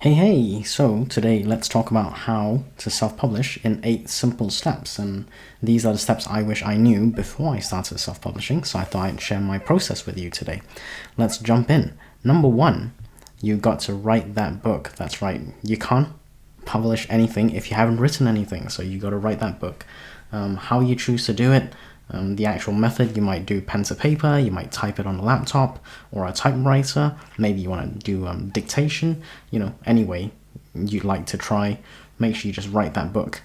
Hey, so today let's talk about how to self-publish in 8 simple steps, and these are the steps I wish I knew before I started self-publishing, so I thought I'd share my process with you today. Let's jump in. Number 1, you got to write that book. That's right, you can't publish anything if you haven't written anything, so you got to write that book. How you choose to do it, the actual method, you might do pen to paper, you might type it on a laptop or a typewriter, maybe you want to do dictation, any way you'd like to try. Make sure you just write that book,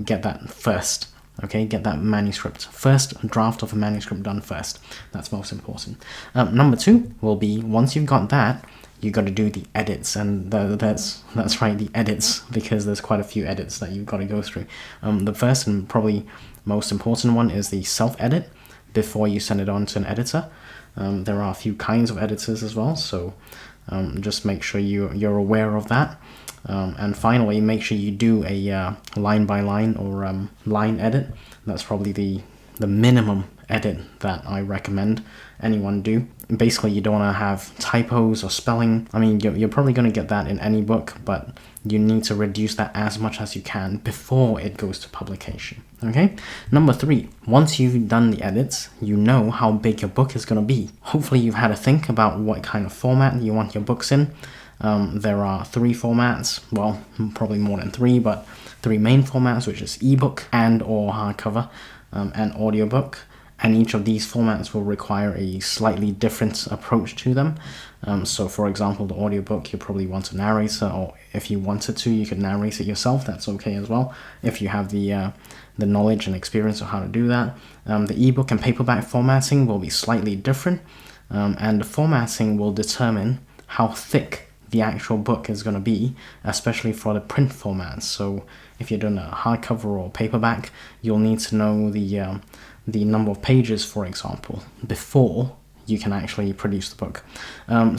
get that first, okay, get that manuscript, first draft of a manuscript done first. That's most important. Number 2 will be, once you've got that, you got to do the edits, and that's right, the edits, because there's quite a few edits that you've got to go through. The first and probably most important one is the self-edit before you send it on to an editor. There are a few kinds of editors as well, so just make sure you're aware of that. And finally, make sure you do a line by line or line edit. That's probably the minimum edit that I recommend anyone do. Basically, you don't want to have typos or spelling. I mean, you're probably going to get that in any book, but you need to reduce that as much as you can before it goes to publication. Okay? Number 3, once you've done the edits, you know how big your book is going to be. Hopefully, you've had a think about what kind of format you want your books in. There are 3 formats, well, probably more than 3, but 3 main formats, which is ebook and or hardcover and audiobook. And each of these formats will require a slightly different approach to them. So for example, the audiobook, you probably want a narrator, or if you wanted to, you could narrate it yourself. That's okay as well, if you have the knowledge and experience of how to do that. The ebook and paperback formatting will be slightly different, and the formatting will determine how thick the actual book is going to be, especially for the print formats. So if you're doing a hardcover or paperback, you'll need to know the number of pages, for example, before you can actually produce the book.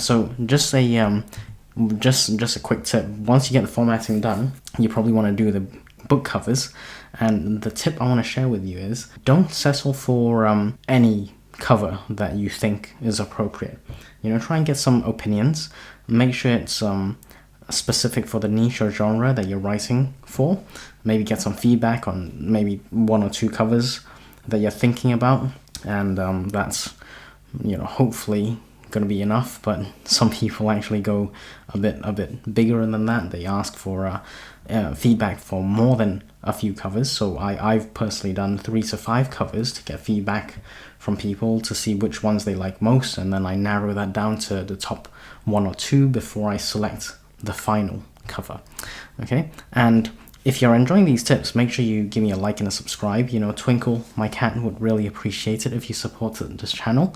So just a quick tip: once you get the formatting done, you probably want to do the book covers. And the tip I want to share with you is, don't settle for any cover that you think is appropriate. Try and get some opinions. Make sure it's specific for the niche or genre that you're writing for. Maybe get some feedback on maybe 1 or 2 covers that you're thinking about, and that's hopefully going to be enough. But some people actually go a bit bigger than that. They ask for feedback for more than a few covers. So I've personally done 3 to 5 covers to get feedback from people to see which ones they like most, and then I narrow that down to the top 1 or 2 before I select the final cover. Okay, and if you're enjoying these tips, make sure you give me a like and a subscribe. Twinkle, my cat, would really appreciate it if you supported this channel.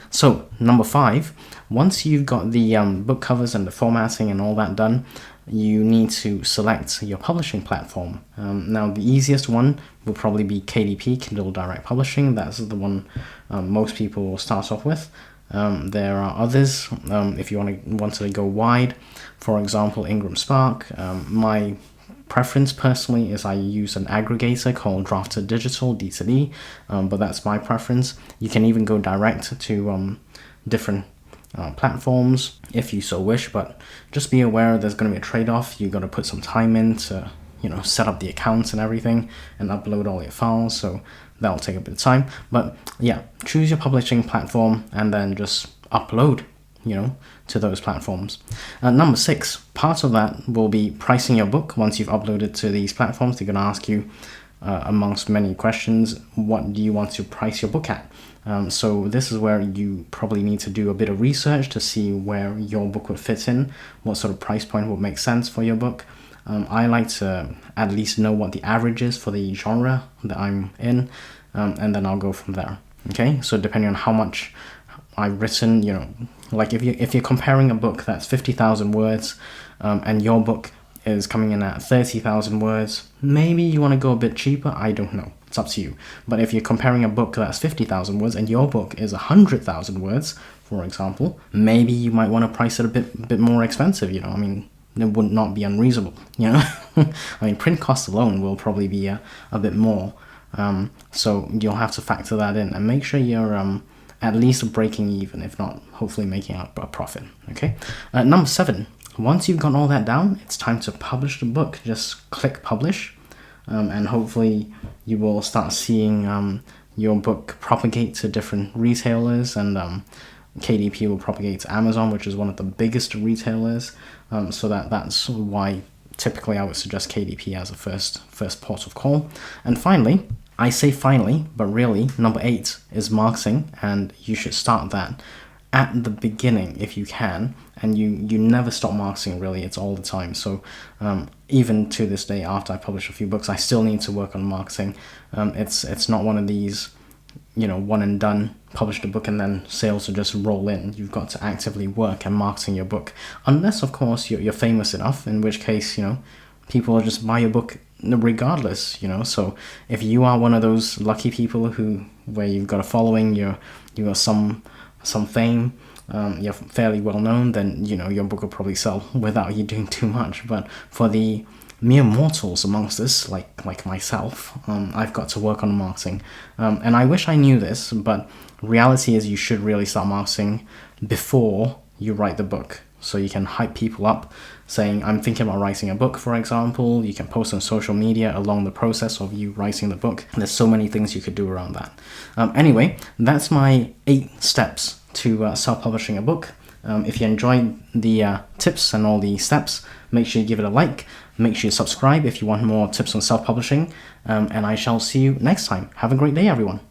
So number 5, once you've got the book covers and the formatting and all that done, you need to select your publishing platform. Now, the easiest one will probably be KDP, Kindle Direct Publishing. That's the one most people will start off with. There are others if you wanted to go wide. For example, Ingram Spark. My preference personally is I use an aggregator called Drafted Digital, D2D, but that's my preference. You can even go direct to different platforms if you so wish, but just be aware there's going to be a trade-off. You got to put some time in to set up the accounts and everything and upload all your files, so that'll take a bit of time. But yeah, choose your publishing platform and then just upload to those platforms. Number 6, part of that will be pricing your book. Once you've uploaded to these platforms, they're going to ask you, amongst many questions, what do you want to price your book at? So this is where you probably need to do a bit of research to see where your book would fit in, what sort of price point would make sense for your book. I like to at least know what the average is for the genre that I'm in, and then I'll go from there. Okay, so depending on how much I've written, like if you're comparing a book that's 50,000 words and your book is coming in at 30,000 words, maybe you want to go a bit cheaper. I don't know. It's up to you. But if you're comparing a book that's 50,000 words and your book is 100,000 words, for example, maybe you might want to price it a bit more expensive. I mean, it would not be unreasonable. I mean, print costs alone will probably be a bit more. So you'll have to factor that in and make sure you're at least breaking even, if not hopefully making a profit. Okay. Number 7, once you've got all that down, it's time to publish the book. Just click publish, and hopefully you will start seeing your book propagate to different retailers, and KDP will propagate to Amazon, which is one of the biggest retailers. So that's why typically I would suggest KDP as a first port of call. And finally, I say finally, but really number 8 is marketing, and you should start that at the beginning if you can, and you never stop marketing really, it's all the time. So even to this day, after I publish a few books, I still need to work on marketing. It's not one of these, one and done, publish the book and then sales will just roll in. You've got to actively work and marketing your book, unless of course you're famous enough, in which case people will just buy your book regardless. So if you are one of those lucky people where you've got a following, you got some fame, you're fairly well known, then your book will probably sell without you doing too much. But for the mere mortals amongst us, like myself, I've got to work on marketing, and I wish I knew this, but reality is you should really start marketing before you write the book, so you can hype people up, saying I'm thinking about writing a book, for example. You can post on social media along the process of you writing the book. There's so many things you could do around that. Anyway, that's my 8 steps to self-publishing a book. If you enjoyed the tips and all the steps, make sure you give it a like. Make sure you subscribe if you want more tips on self-publishing. And I shall see you next time. Have a great day, everyone.